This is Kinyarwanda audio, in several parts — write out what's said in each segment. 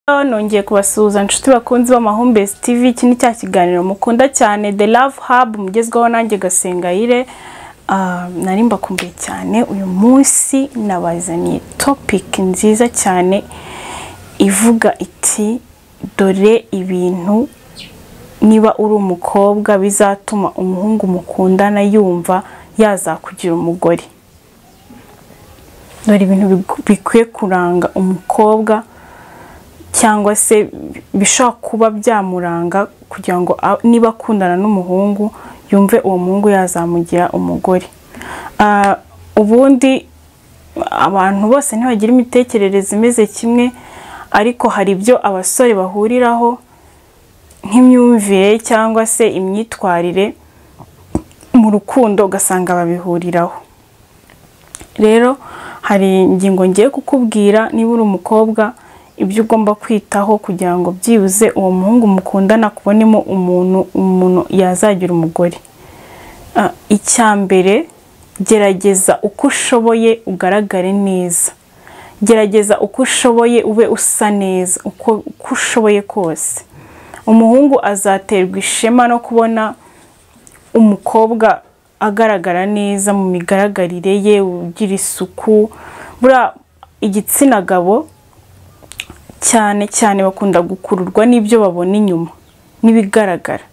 Nongeye kubasuhuza inshuti bakunzi b'Amahumbezi TV. Iki ni cya kiganiro mukunda cyane, The Love Hub, mugezweho nanjye Gasengayire. Nari mbakumbuye cyane. Uyu munsi nabazaniye topic nziza cyane ivuga iti dore ibintu niba uri umukobwa bizatuma umuhungu mukundana yumva yazakugira umugore. Dore ibintu bikwiye kuranga umukobwa cyangwa se bishobora kuba byamuranga kugira ngo niba akundana n'umuhungu yumve uwo muhungu yazamugira umugore. Ubundi abantu bose ntibagira imitekerereze imeze kimwe, ariko hari ibyo abasore bahuriraho nk'imyumvire cyangwa se imyitwarire mu rukundo ugasanga babihuriraho. Rero hari ingingo ngiye kukubwira niba uri umukobwa ibyo ugomba kwitaho kugira ngo byibuze uwo muhungu mukundana kubonemo umuntu yazagira umugore. Icyambere, gerageza uko ushoboye ugaragare neza. Gerageza uko ushoboye ube usa neza uko ushoboye kose. Umuhungu azaterwa ishema no kubona umukobwa agaragara neza mu migaragarire ye, ugira isuku. Bura igitsina gabo cyane cyane bakunda gukururwa n'ibyo babona inyuma n'ibigaragara.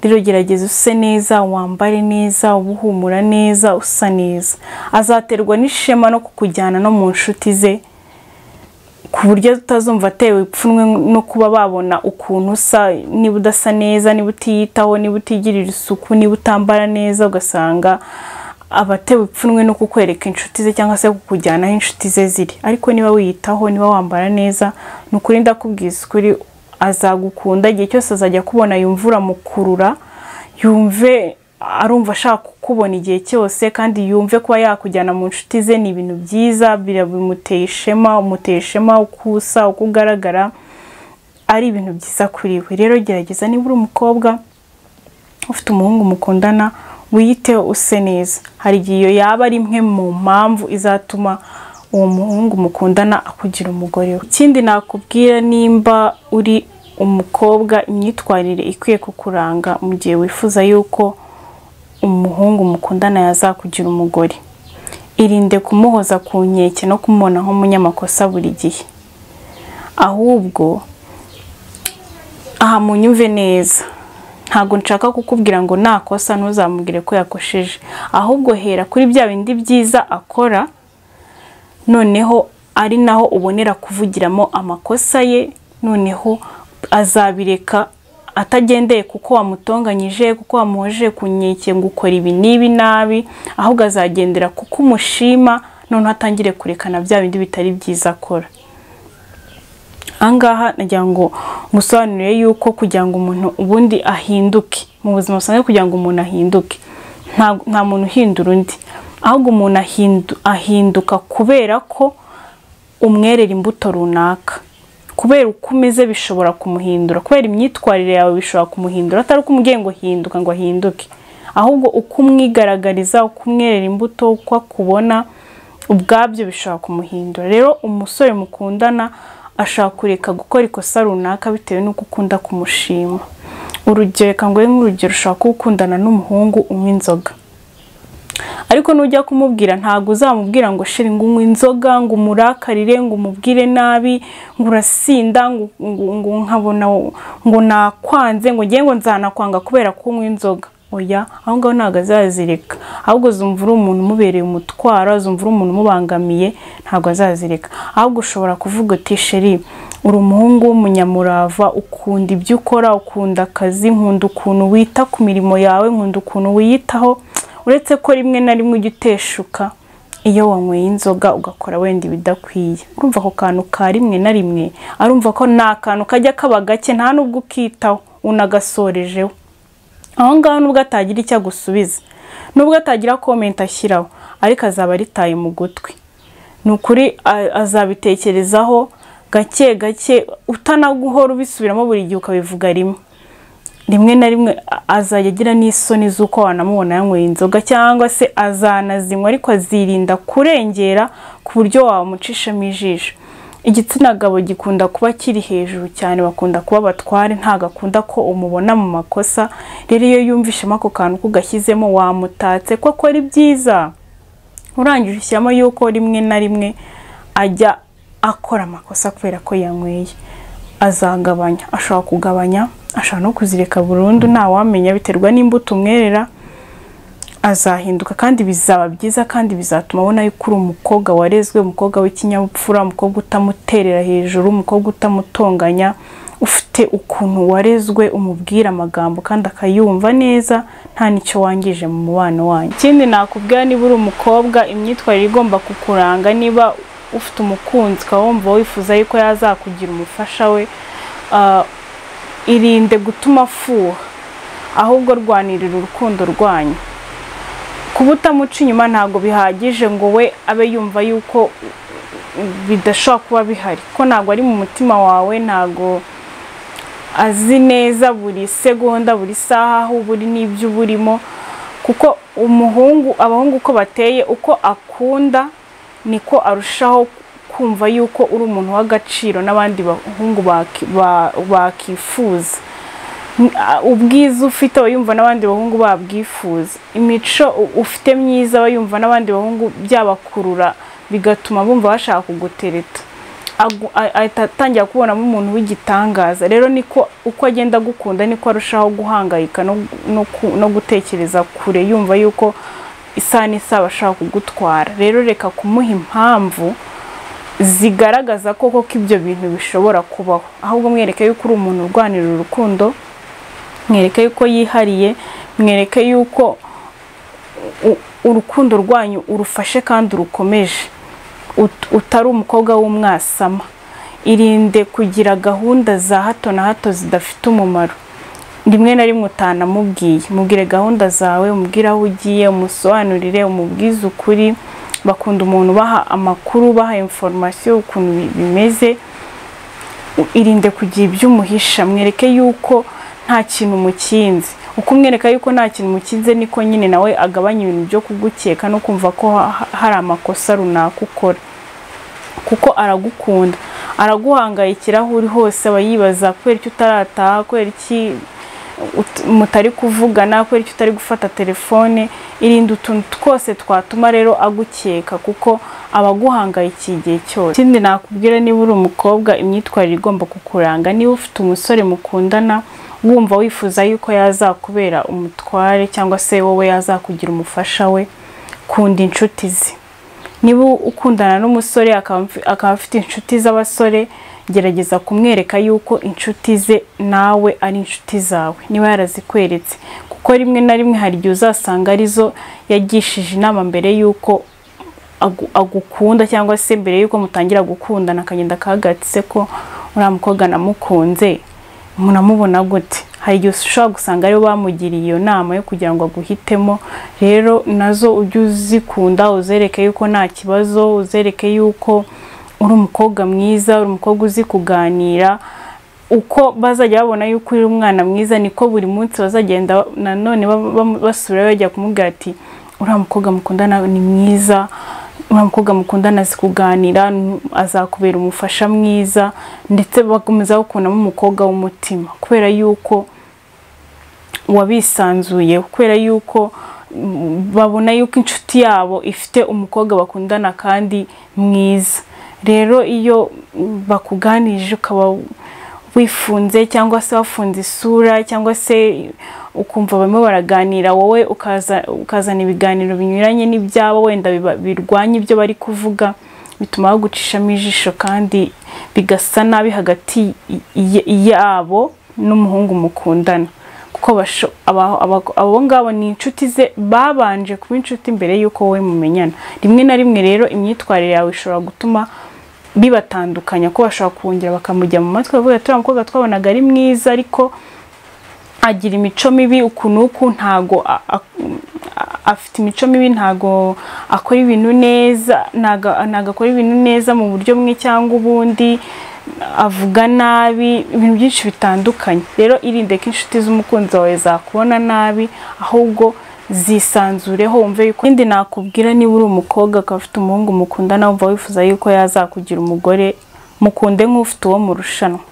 Rero gerageza use neza, wambare neza, ubuhumura neza, usa neza. Azaterwa n'ishema no kukujyana no mu nshuti ze, ku buryo utazumva atewe ipfunwe no kuba babona ukuntu usa. Niba udasa neza, niba utiyitaho, niba utigirira isuku, niba utambara neza, ugasanga abatewe ipfunwe no kukwereka inshuti ze cyangwa se kukujyana aho inshuti ze ziri. Ariko niba wiyitaho, niba wambara neza, nukuri ndakubwiza ukuri azagukunda. Igihe cyose azajya kubona yumva uramukurura, yumve arumva ashaka kukubona igihe cyose, kandi yumve kuba yakujyana mu nshuti ze ni ibintu byiza, bimuteye ishema, umuteye ishema uko usa, uko ugaragara, ari ibintu byiza kuri we. Rero gerageza niba uri umukobwa ufite umuhungu mukundana wiyiteho, use neza. Hari igihe iyo yaba ari imwe mu mpamvu izatuma uwo muhungu mukundana akugira umugore we. Ikindi nakubwira, nimba uri umukobwa, imyitwarire ikwiye kukuranga mu gihe wifuza yuko umuhungu mukundana yazakugira umugore. Irinde kumuhoza ku nkeke no kumubona nk'umunyamakosa buri gihe. Ahubwo aha munyumve neza, ntabwo nshaka kukubwira ngo nakosa ntuzamubwire ko yakosheje. Ahubwo hera kuri bya bindi byiza akora, noneho ari naho ubonera kuvugiramo amakosa ye. Noneho azabireka atagendeye kuko wamutonganyije, kuko wamuhoje ku nkeke ngo ukora ibi n'ibi nabi, ahubwo azagendera kuko umushima, noneho atangire kurekana bya bindi bitari byiza akora. Angaha nagira ngo musobanurire yuko kugira ngo umuntu ubundi ahinduke mu buzima busanzwe, kugira ngo umuntu ahinduke, nta muntu uhindura undi, ahubwo umuntu ahinduka kubera ko umwerera imbuto runaka. Kubera uko umeze bishobora kumuhindura, kubera imyitwarire yawe bishobora kumuhindura, atari uko umubwiye ngo hinduka ngo ahinduke, ahubwo uko umwigaragariza, uko umwerera imbuto, uko akubona ubwabyo bishobora kumuhindura. Rero umusore mukundana ashaka kureka gukora ikosa runaka bitewe n'uko ukunda kumushima. Urugero, reka nguhe nk'urugero, ushaka gukundana n'umuhungu unywa inzoga, ariko nujya kumubwira ntabwo uzamubwira ngo sheri ngo unywa inzoga, ngo umurakarire, ngo umubwire nabi, ngo urasinda, ngo nkabona ngo nakwanze, ngo ngiye ngo nzanakwanga kubera ko unywa inzoga. Oya, aho ngaho ntabwo azazireka, ahubwo zumva uri umuntu umubereye umutwaro, zumva uri umuntu umubangamiye, ntabwo azazireka. Ahubwo ushobora kuvuga uti sheri, uri umuhungu w'umunyamurava, ukunda ibyo ukora, ukunda akazi, nkunda ukuntu wita ku mirimo yawe, nkunda ukuntu wiyitaho, uretse ko rimwe na rimwe ujya uteshuka iyo wanyweye inzoga ugakora wenda ibidakwiye. Urumva ako kantu ka rimwe na rimwe, arumva ko nta kantu kajya kaba gake, nta nubwo ukitaho, unagasorejeho. Aho ngaho nubwo atagira icyo agusubiza, nubwo atagira comment ashyiraho, ariko azaba aritaye mu gutwi. Ni ukuri azabitekerezaho gake gake, utanaguhora ubisubiramo buri gihe ukabivuga rimwe. Rimwe na rimwe azajya agira n'isoni z'uko wanamubona yanyweye inzoga, cyangwa se azanazinywa ariko azirinda kurengera ku buryo wamucishamo ijisho. igitsina gabo gikunda kuba kiri hejuru cyane, bakunda kuba batware, ntago akunda ko umubona mu makosa. Rero iyo yumvishemo ako kantu kugashyizemo wamutatse ko akora ibyiza, urangije ushyiramo yuko rimwe na rimwe ajya akora amakosa kubera ko yanyweye, azagabanya, ashobora kugabanya, ashobora no kuzireka burundu, nta wamenya, biterwa n'imbuto umwerera. Azahinduka kandi bizaba byiza, kandi bizatuma abona yuko uri umukobwa warezwe, umukobwa w'ikinyabupfura, umukobwa utamuterera hejuru, umukobwa utamutonganya, ufite ukuntu warezwe, umubwira amagambo kandi akayumva neza, nta nicyo wangije mu mubano wanyu. Ikindi nakubwira, niba uri umukobwa, imyitwarire igomba kukuranga, niba ufite umukunzi wumva wifuza yuko yazakugira umufasha we, irinde gutuma afuha, ahubwo rwanirira urukundo rwanyu. Kuba utamuca inyuma ntabwo bihagije ngo we abe yumva yuko bidashobora kuba bihari, ko ntabwo ari mu mutima wawe, ntabwo azi neza buri segonda, buri saha aho buri n'ibyo burimo. Kuko abahungu uko bateye, uko akunda niko arushaho kumva yuko uri umuntu w'agaciro n'abandi bahungu bakifuza. Ubwiza ufite yumva n'abandi bahungu babwifuza, imico ufite myiza yumva n'abandi bahungu byabakurura, bigatuma bumva bashaka kugutereta. Atangira kubonamo umuntu w'igitangaza. Rero niko uko agenda gukunda niko arushaho guhangayika no gutekereza kure, yumva yuko isaha n'isaha bashaka kugutwara. Rero reka kumuha impamvu zigaragaza koko ko ibyo bintu bishobora kubaho, ahubwo mwereke yuko uri umuntu urwanira urukundo, mwereke yuko yihariye, mwereke yuko urukundo rwanyu urufashe kandi urukomeje, utari umukobwa w'umwasama. Irinde kugira gahunda za hato na hato zidafite umumaro. Rimwe na rimwe utanamubwiye, mubwire gahunda zawe, umubwire aho ugiye, umusobanurire, umubwize ukuri. Bakunda umuntu baha amakuru, baha information ukuntu bimeze. Irinde kugira ibyo umuhisha, mwereke yuko nta kintu mukinze. Uko umwereka yuko nta kintu mukinze, niko nyine nawe agabanya ibintu byo kugukeka no kumva ko hari amakosa runaka ukora. Kuko aragukunda, araguhangayikira aho uri hose, aba yibaza kubera icyo utarataha, kubera iki mutari kuvugana, kubera icyo utari gufata telefone. Irinde utuntu twose twatuma rero agukeka, kuko abaguhangayikiye igihe cyose. Ikindi nakubwira, niba uri umukobwa, imyitwarire igomba kukuranga. Niba ufite umusore mukundana wumva wifuza yuko yazakubera umutware cyangwa se wowe yazakugira umufasha we, kunda inshuti ze. Niba ukundana n'umusore akaba afite inshuti z'abasore, gerageza kumwereka yuko inshuti ze nawe ari inshuti zawe, niba yarazikweretse. Kuko rimwe na rimwe hari igihe uzasanga arizo yagishije inama mbere yuko agukunda, cyangwa se mbere yuko mutangira gukundana akagenda akagatse ko uriya mukobwa namukunze, munamubona gute. Hari igihe ushobora gusanga aribo bamugiriye iyo nama yo kugira ngo aguhitemo. Rero nazo ujye uzikunda, uzereke yuko nta kibazo, uzereke yuko uri umukobwa mwiza, uri umukobwa uzi kuganira. Uko bazajya babona yuko uri umwana mwiza, niko buri munsi bazagenda nanone basubira bajya kumubwira ati uriya mukobwa mukundana ni mwiza, uriya mukobwa mukundana azi kuganira, azakubera umufasha mwiza. Ndetse bakomeza gukundamo umukobwa w'umutima, kubera yuko wabisanzuye, kubera yuko babona yuko inshuti yabo ifite umukobwa bakundana kandi mwiza. Rero iyo bakuganirije ukaba wifunze, cyangwa se wafunze isura, cyangwa se ukumva barimo baraganira, wowe ukazana ibiganiro binyuranye n'ibyabo, wenda birwanya ibyo bari kuvuga, bituma bagucishamo ijisho kandi bigasa nabi hagati yabo n'umuhungu mukundana. Kuko abo ngabo ni inshuti ze, babanje kuba inshuti mbere yuko wowe mumenyana. Rimwe na rimwe rero imyitwarire yawe ishobora gutuma bibatandukanya, ko bashobora kongera bakamujya mu matwi bavuga ati umukobwa twabonaga ari mwiza ariko agira imico mibi uku ntago afite imico mibi, ntago akora ibintu neza, ntago akora ibintu neza mu buryo bumwe cyangwa ubundi, avuga nabi, ibintu byinshi bitandukanye. Rero irinde ko inshuti z'umukunzi wawe zakubona nabi, ahubwo zisanzureho wumve yuko. Ikindi nakubwira, niba uri umukobwa akaba afite umuhungu mukundana wumva wifuza yuko yazakugira umugore, mukunde nk'ufite uwo mu rushanwa.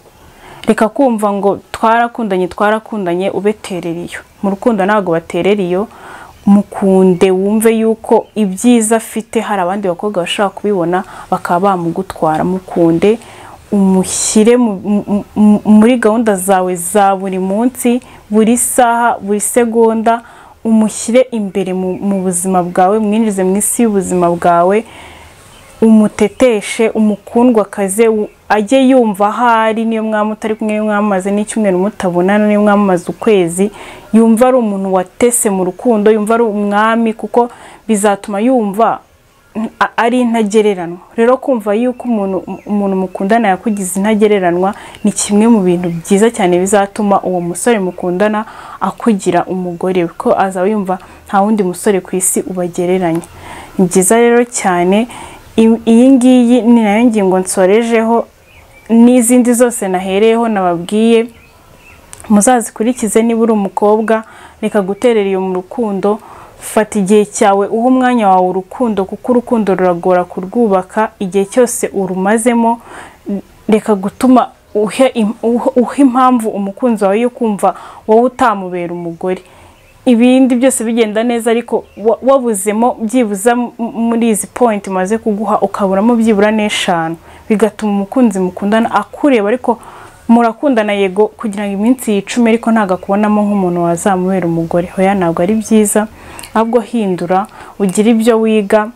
Reka kumva ngo twarakundanye ubeterera iyo. Mu rukundo ntabwo baterera iyo. Mukunde wumve yuko ibyiza afite hari abandi bakobwa bashaka kubibona bakaba bamugutwara. Mukunde umushyire muri gahunda zawe za buri munsi, buri saha, buri segonda, umushyire imbere mu buzima bwawe, mwinjize mu isi y'ubuzima bwawe, umuteteshe, umukundwa kaze, ajye yumva ahari niyo mwamutari kumwe, mwamaze n'icyumweru mutabonana, niyo mwamaze ukwezi, yumva ari umuntu watese mu rukundo, yumva ari umwami, kuko bizatuma yumva ari intagereranwa. Rero kumva yuko umuntu mukundana yakugize intagereranwa ni kimwe mu bintu byiza cyane bizatuma uwo musore mukundana akugira umugore, ko azaba yumva nta wundi musore ku isi ubagereranya. Ni byiza rero cyane. Iyi ngiyi ni nayo ngingo nsorejeho, n'izindi zose nahereyeho nababwiye muzazikurikize. Niba uri umukobwa, reka guterera iyo mu rukundo, fata igihe cyawe, uha umwanya wawe urukundo, kuko urukundo ruragora kurwubaka. Igihe cyose urumazemo, reka gutuma uha impamvu umukunzi wawe yo kumva wowe utamubera umugore. Ibindi byose bigenda neza, ariko wabuzemo byibuza muri izi point maze kuguha ukaburamo byibura n'eshanu, bigatuma umukunzi mukundana akureba, ariko murakundana yego kugira ngo iminsi yicume, ariko ntago akubonamo nk'umuntu wazamubera umugore. Hoya, ntabwo ari byiza. Ahubwo hindura, ugira ibyo wiga.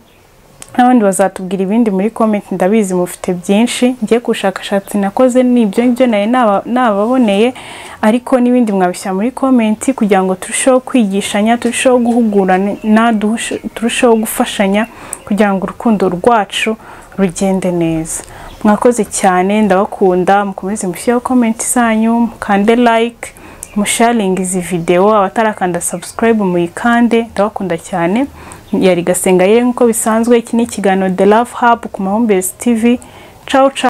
N'abandi bazatubwira ibindi muri comment, ndabizi mufite byinshi. Ngiye kushakashatsi nakoze n'ibyo naye nababoneye, ariko n'ibindi mwabishyira muri comment kugira ngo turusheho kwigishanya, turusheho guhugurana, turusheho gufashanya kugira ngo urukundo rwacu rugende neza. Mwakoze cyane, ndabakunda. Mukomeze mushyiraho comment zanyu, mukande like, musharinga izi video, abatarakanda subscribe muyikande. Ndabakunda cyane. Yari Gasenga nk'uko bisanzwe. Iki ni ikiganiro The Love Hub ku Mahumbezi TV. Ciao ciao.